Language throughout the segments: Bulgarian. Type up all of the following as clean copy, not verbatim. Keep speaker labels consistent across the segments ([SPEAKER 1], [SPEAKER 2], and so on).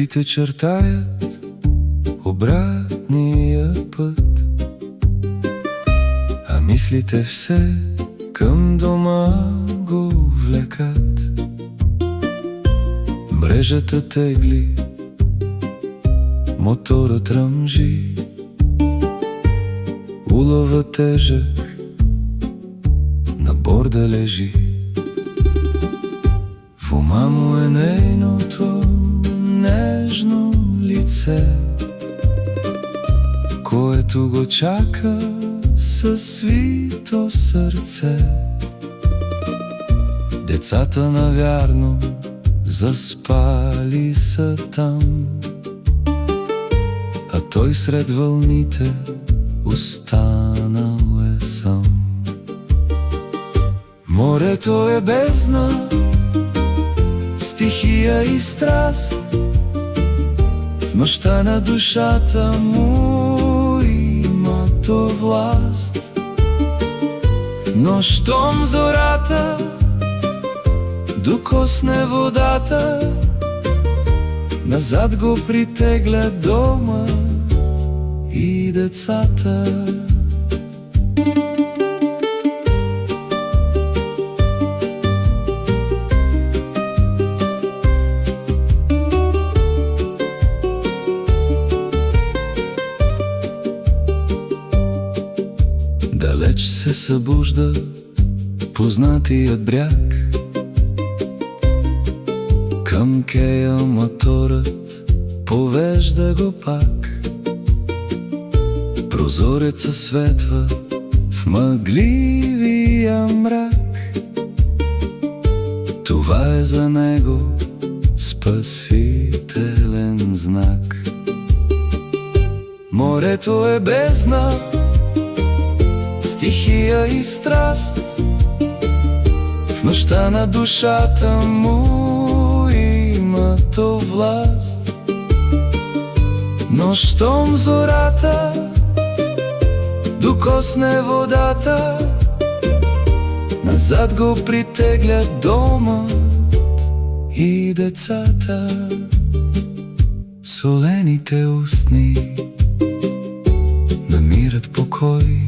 [SPEAKER 1] Стъклите чертаят обратния път, а мислите все към дома го влекат. Мрежата тегли, моторът ръмжи, улова тежък на борда лежи. В ума му е нейното нежно лице, което го чака със свито сърце. Децата навярно заспали са там, а той сред вълните останал е сам. Морето е бездна, стихия и страст, в нощта на душата му има то власт. Но щом зората докосне водата, назад го притегля домът и децата. Далеч се събужда познатият бряг, към кея моторът повежда го пак. Прозореца светва в мъгливия мрак, това е за него спасителен знак. Морето е бездна, стихия и страст, в нощта на душата му има то власт. Но щом зората докосне водата, назад го притегля домът и децата. Солените устни намират покой,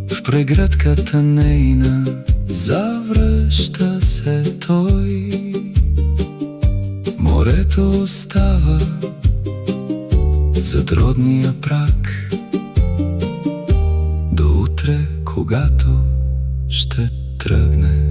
[SPEAKER 1] в прегръдката нейна завръща се той. Морето остава зад родния прак, до утре, когато ще тръгне